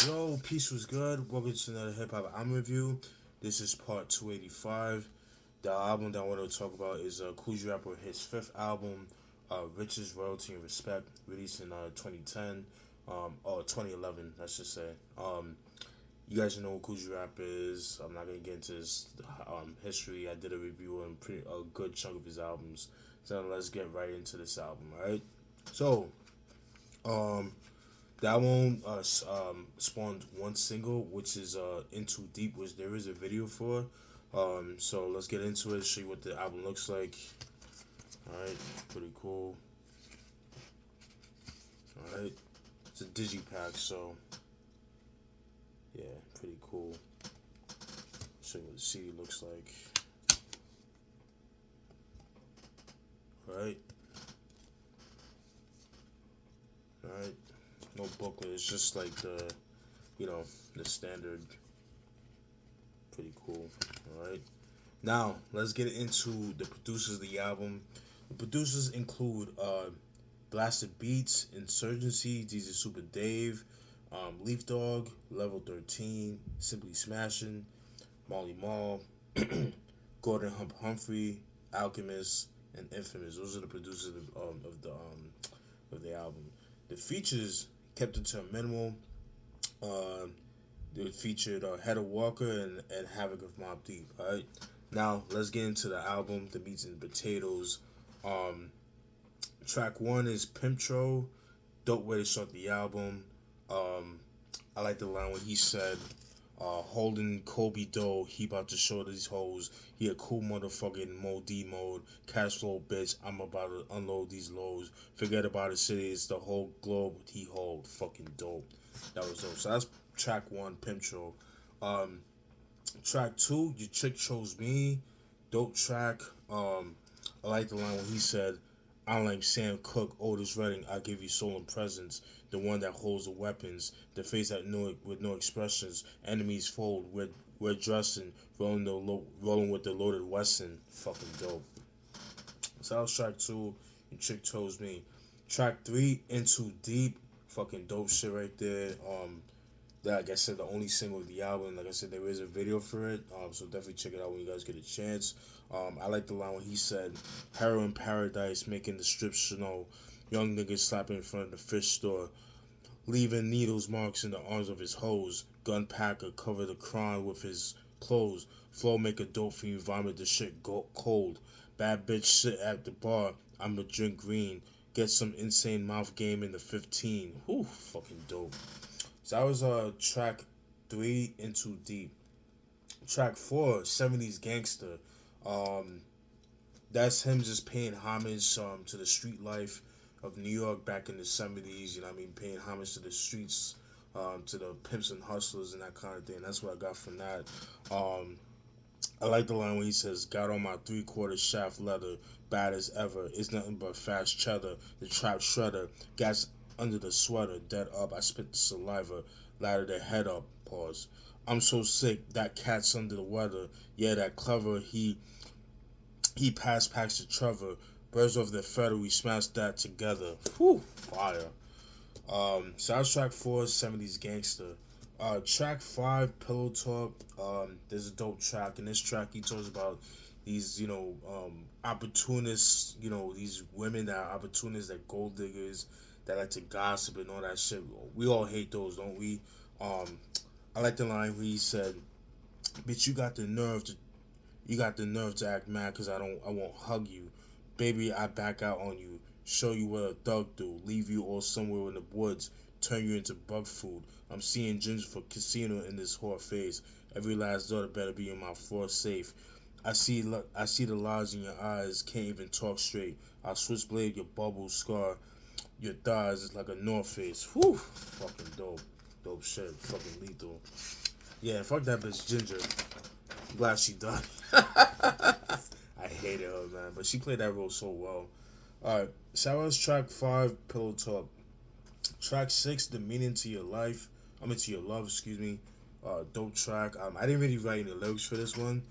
Yo, peace was good. Welcome to another hip hop album review. This is part 285. The album that I want to talk about is Kool's Rapper, his fifth album, Riches, Royalty, and Respect, released in 2010, or 2011, I should say. You guys know who Kool's Rap is. I'm not gonna get into his history. I did a review on a good chunk of his albums. So let's get right into this album, alright? So, um, that one spawned one single, which is "In Too Deep," which there is a video for. So let's get into it. Show you what the album looks like. All right, pretty cool. All right, it's a digipack, so yeah, pretty cool. Show you what the CD looks like. All right, all right. No booklet. It's just like the standard. Pretty cool. All right. Now let's get into the producers of the album. The producers include Blasted Beats, Insurgency, DJ Super Dave, Leaf Dog, Level 13, Simply Smashing, Molly Mall, Gordon Humphrey, Alchemist, and Infamous. Those are the producers of the album. The features kept it to a minimal. Uh, it featured Heather Walker and Havoc of Mob Deep. All right, now let's get into the album, the meats and potatoes. Um, Track one is Pimptro, dope way to start the album. Um, I like the line when he said, holding Kobe dough, he about to show these hoes. He a cool motherfucking D mode. Cash flow bitch, I'm about to unload these lows. Forget about the city, it's the whole globe he hold. Fucking dope. That was dope. So that's track one, Pimptro. Um, Track two, Your Chick Chose Me. Dope track. I like the line when he said, I'm like Sam Cooke, Otis Redding, I give you soul and presence. The one that holds the weapons, the face that knew it with no expressions. Enemies fold, we're dressing, rolling with the loaded Wesson. Fucking dope. So that was track two, and Chick Chose Me. Track three, Into Deep. Fucking dope shit right there. That, like I said, the only single of the album. Like I said, there is a video for it. So definitely check it out when you guys get a chance. I like the line when he said, "Heroin paradise, making the strip snow. Young niggas slapping in front of the fish store, leaving needles marks in the arms of his hoes. Gun packer cover the crime with his clothes. Flow make a dope for you, vomit the shit go cold. Bad bitch sit at the bar. I'ma drink green. Get some insane mouth game in the 15. Whew, fucking dope." So that was track three, Into Deep. Track four, 70s Gangster. Um, that's him just paying homage to the street life of New York back in the 70s. You know what I mean? Paying homage to the streets, to the pimps and hustlers and that kind of thing. That's what I got from that. Um, I like the line when he says, "Got on my 3/4 shaft leather, bad as ever. It's nothing but fast cheddar. The trap shredder, gas under the sweater, dead up. I spit the saliva, ladder the head up. Pause. I'm so sick. That cat's under the weather. Yeah, that clever. He passed packs to Trevor. Birds of the feather. We smashed that together. Whew, fire. So that's track four, 70s Gangster. Track five, Pillow Talk. There's a dope track. In this track, he talks about these, opportunists, these women that are opportunists, that gold diggers, that like to gossip and all that shit. We all hate those, don't we? Um, I like the line where he said, "Bitch, you got the nerve to act mad because I won't hug you. Baby, I back out on you. Show you what a thug do. Leave you all somewhere in the woods. Turn you into bug food. I'm seeing ginger for casino in this whore face. Every last daughter better be in my floor safe. I see the lies in your eyes. Can't even talk straight. I'll switchblade your bubble scar. Your thighs is like a North Face. Whew, fucking dope. Dope shit. Fucking lethal. Yeah, fuck that bitch Ginger. Glad she done. I hated her, man, but she played that role so well. Alright, so that was track five, Pillow Talk. Track six, The Meaning to Your Life. To your love, excuse me. Dope track. I didn't really write any lyrics for this one.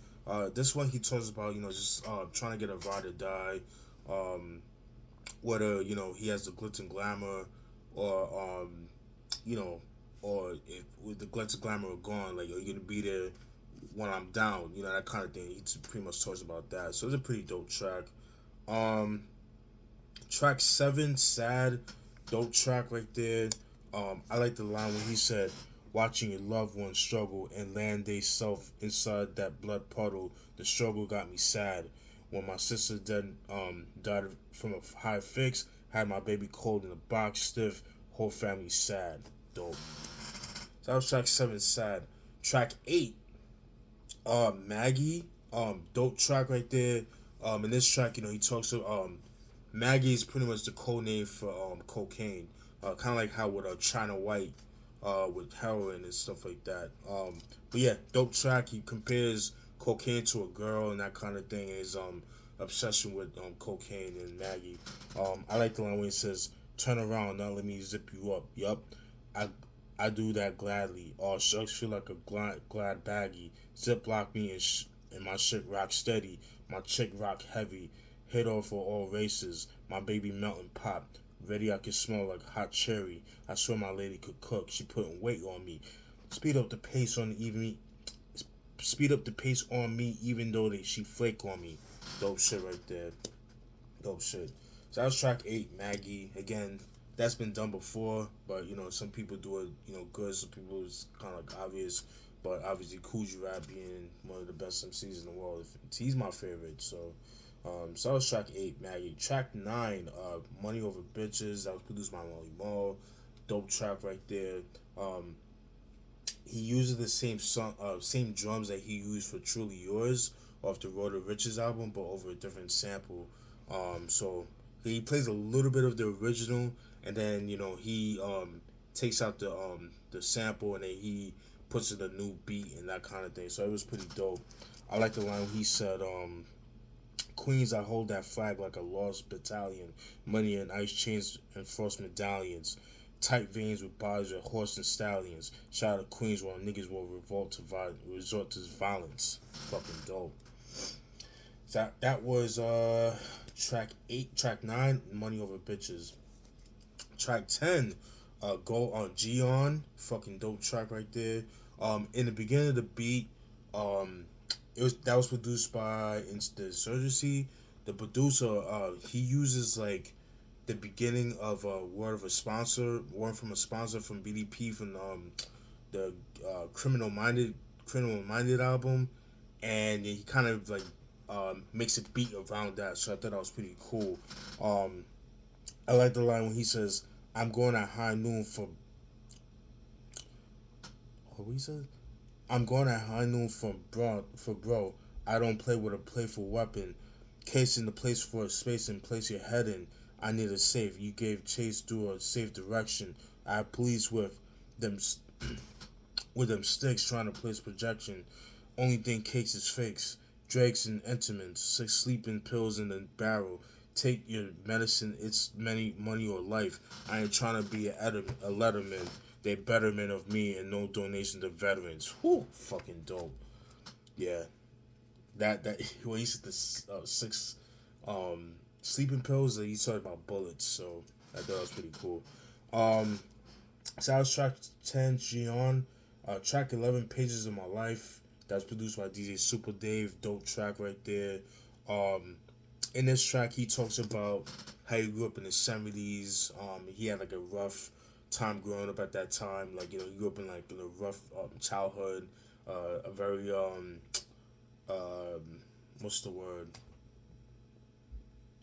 This one he talks about, just trying to get a ride or die. Whether, he has the glitz and glamour or, you know, or if with the glitz and glamour are gone, like, are you gonna be there when I'm down? You know, that kind of thing. He pretty much talks about that. So it's a pretty dope track. Um, Track 7, Sad, dope track right there. I like the line when he said, "Watching your loved ones struggle and land they self inside that blood puddle. The struggle got me sad. When my sister died from a high fix, had my baby cold in a box stiff, whole family sad." Dope. So that was track 7, Sad. Track 8, Maggie. Dope track right there. In this track, he talks to Maggie is pretty much the code name for cocaine. Kind of like how with China White, with heroin and stuff like that. But yeah, dope track. He compares cocaine to a girl and that kind of thing. His obsession with cocaine and Maggie. I like the line when he says, "Turn around, now let me zip you up." Yup, I I do that gladly. All shucks feel like a glad baggie. Ziplock me and my shit rock steady. My chick rock heavy. Hit off for all races. My baby melting pop. Ready I can smell like hot cherry. I swear my lady could cook. She putting weight on me. Speed up the pace on even speed up the pace on me even though she flake on me. Dope shit right there. Dope shit. So that was track 8, Maggie. Again, that's been done before, but some people do it, good. Some people it's kind of like obvious, but obviously Kool Rap being one of the best MCs in the world, he's my favorite. So that was track 8, Maggie. Track 9, Money Over Bitches. That was produced by Molly Mo. Dope track right there. He uses the same drums that he used for Truly Yours off the Road to Riches album, but over a different sample. So he plays a little bit of the original, and then he takes out the sample, and then he puts in a new beat and that kind of thing. So it was pretty dope. I like the line he said, "Queens, I hold that flag like a lost battalion. Money and ice chains and frost medallions. Tight veins with bodies of horse and stallions. Shout out to Queens while niggas will resort to violence." Fucking dope. That was track 8, track 9, Money Over Bitches. Track 10, Go on Gion. Fucking dope track right there. In the beginning of the beat, that was produced by The Insurgency. The producer, he uses like the beginning of a word from a sponsor from BDP from the Criminal Minded album, and he kind of like makes a beat around that. So I thought that was pretty cool. I like the line when he says, "I'm going at high noon for." What he said? "I'm going at high noon for bro. I don't play with a playful weapon. Case in the place for a space and place your head in. I need a safe. You gave chase through a safe direction. I have police them with them sticks trying to place projection. Only thing cakes is fakes. Drakes and Entenmann's. 6 sleeping pills in the barrel. Take your medicine. It's money or life. I ain't trying to be a letterman. They betterment of me and no donation to veterans." Whew, fucking dope. Yeah, that when he said the 6 sleeping pills, he talked about bullets. So I thought that was pretty cool. So that was track 10, Gion. Track 11, Pages of My Life. That's produced by DJ Super Dave. Dope track right there. In this track, he talks about how he grew up in the 70s. He had like a rough time growing up at that time. Like, he grew up in like a rough childhood. A very, what's the word?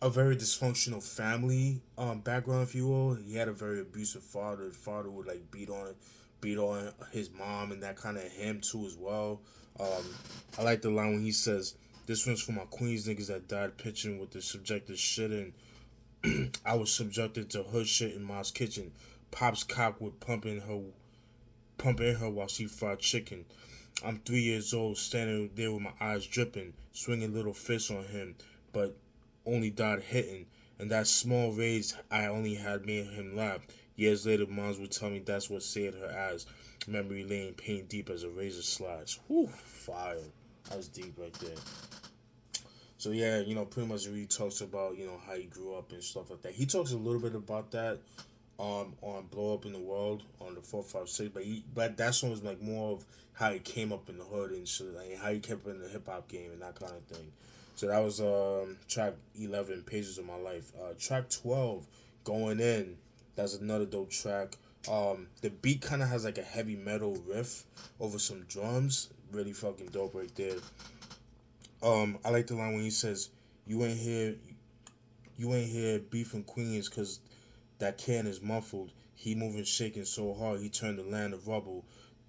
A very dysfunctional family background, if you will. He had a very abusive father. The father would like beat on his mom and that kind of him too as well. I like the line when he says, "This one's for my Queens niggas that died pitching with the subjective shit, and I was subjected to hood shit in Ma's kitchen. Pop's cock would pump in her while she fried chicken. I'm 3 years old, standing there with my eyes dripping, swinging little fists on him, but only died hitting. And that small rage I only had made him laugh. Years later, moms would tell me that's what saved her eyes. Memory lane, pain deep as a razor slice." Whew, fire. That was deep right there. So yeah, pretty much he talks about, how he grew up and stuff like that. He talks a little bit about that on Blow Up in the World on the 456, but that song was like more of how he came up in the hood and shit, like how he kept in the hip hop game and that kind of thing. So that was track 11, Pages of My Life. Track 12, Going In. That's another dope track. The beat kind of has like a heavy metal riff over some drums. Really fucking dope right there. I like the line when he says, "You ain't here, you ain't here beefing Queens, cause that can is muffled. He moving, shaking so hard, he turned the land of rubble.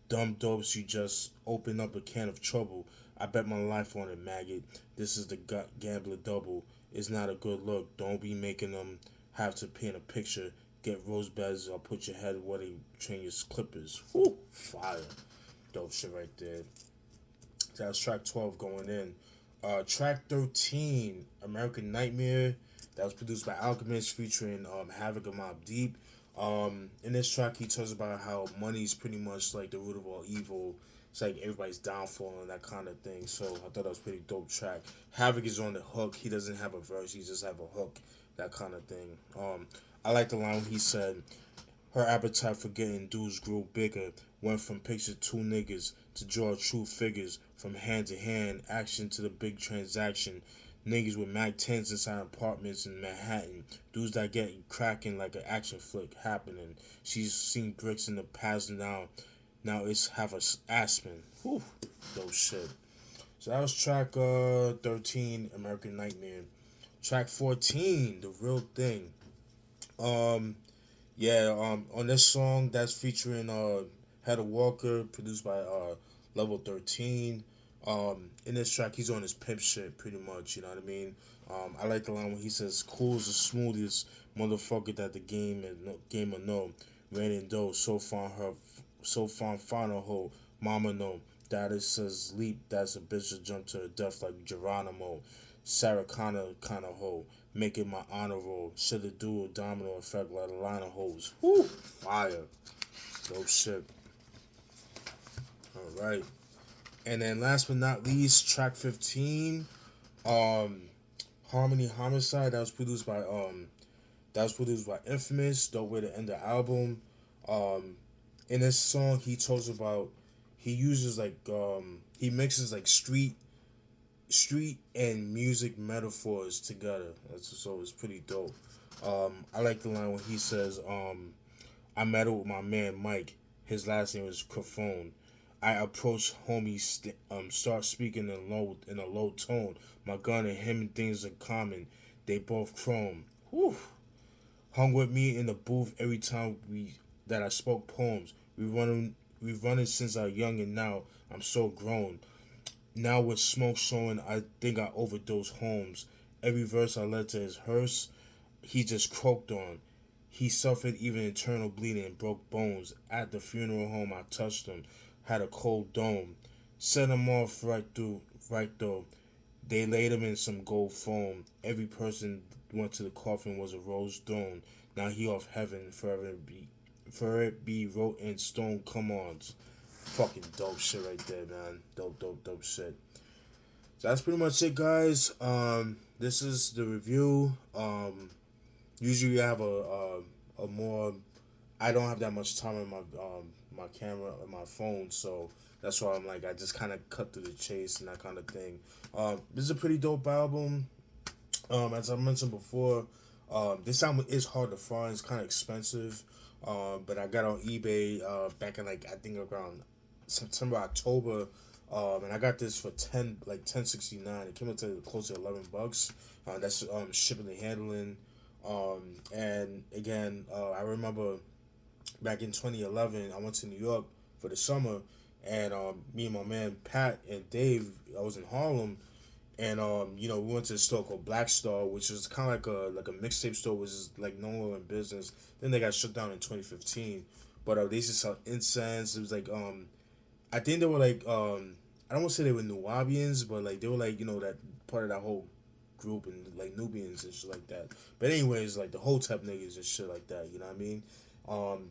Dumb dopes, you just open up a can of trouble. I bet my life on it, maggot. This is the gambler double. It's not a good look. Don't be making them have to paint a picture. Get rose beds or put your head where they train your clippers. Whoo, fire. Dope shit right there. That was track 12 going in. Track 13, American Nightmare. That was produced by Alchemist featuring Havoc and Mobb Deep. In this track, he talks about how money is pretty much like the root of all evil. It's like everybody's downfall and that kind of thing. So I thought that was a pretty dope track. Havoc is on the hook. He doesn't have a verse. He just have a hook. That kind of thing. I like the line when he said, her appetite for getting dudes grew bigger. Went from picture two niggas to draw true figures. From hand to hand, action to the big transaction. Niggas with Mac 10s inside apartments in Manhattan. Dudes that get cracking like an action flick happening. She's seen bricks in the past now. Now it's have a Aspen. Whew, dope shit. So that was track 13, American Nightmare. Track 14, The Real Thing. Um, yeah, on this song that's featuring Heather Walker, produced by Level 13. In this track, he's on his pimp shit pretty much. You know what I mean? I like the line when he says, "Kool's the smoothest motherfucker that the game will know. Rain and dough, so far final hoe. Mama know. Daddy says leap, that's a bitch that jump to her death like Geronimo. Sarah Connor kind of hoe, making my honor roll. Shoulda do a domino effect like a line of hoes. Whoo, fire, dope shit. All right. And then last but not least, track 15, um, Harmony Homicide. That was produced by Infamous. Dope way to end the album. Um, in this song, he talks about he uses he mixes like street and music metaphors together. So it's pretty dope. I like the line when he says, I met with my man Mike. His last name is Crafone. I approach homie, start speaking in a low tone. My gun and him and things in common. They both chrome. Whew. Hung with me in the booth every time that I spoke poems. We running since I young and now I'm so grown. Now with smoke showing, I think I overdosed Holmes. Every verse I led to his hearse, he just croaked on. He suffered even internal bleeding and broke bones. At the funeral home, I touched him, had a cold dome. Set him off right though. They laid him in some gold foam. Every person went to the coffin was a rose stone. Now he off heaven for it be wrote in stone. Come on, fucking dope shit right there, man. Dope shit. So that's pretty much it, guys. This is the review. Usually I have a more. I don't have that much time on my camera and my phone, so that's why I'm like I just kind of cut through the chase and that kind of thing. This is a pretty dope album. As I mentioned before, this album is hard to find. It's kind of expensive, but I got on eBay back in like I think around September, October, and I got this for 10.69. It came up to close to $11. That's shipping and handling. And again, I remember back in 2011, I went to New York for the summer, and me and my man Pat and Dave, I was in Harlem, and we went to a store called Black Star, which is kind of like a mixtape store, which is like no longer in business. Then they got shut down in 2015, but they used to sell incense. It was like I think they were like I don't want to say they were Nubians, but like they were like that part of that whole group and like Nubians and shit like that. But anyways, like the Hotep niggas and shit like that. You know what I mean?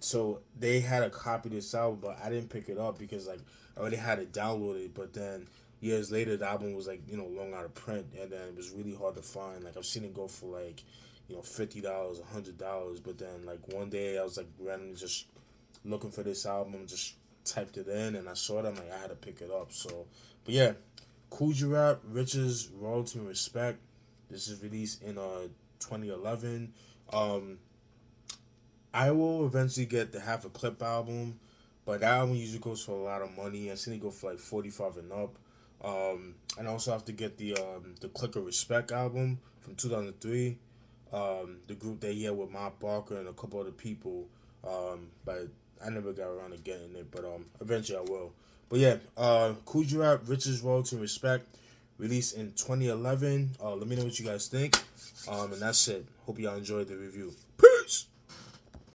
So they had a copy of this album, but I didn't pick it up because like I already had it downloaded. But then years later, the album was like long out of print, and then it was really hard to find. Like I've seen it go for like $50, $100. But then like one day I was like randomly just looking for this album, just typed it in, and I saw it. I'm like, I had to pick it up. So, but yeah, Kool Rap, Riches, Royalty, and Respect. This is released in 2011. I will eventually get the Half a Clip album, but that album usually goes for a lot of money. I seen it go for like 45 and up. And I also have to get the Click of Respect album from 2003. The group that he had with Mark Barker and a couple other people. But I never got around to getting it, but eventually I will. But yeah, Kool Rap, Riches, Royalty, and Respect, released in 2011. Let me know what you guys think. And that's it. Hope y'all enjoyed the review. Peace.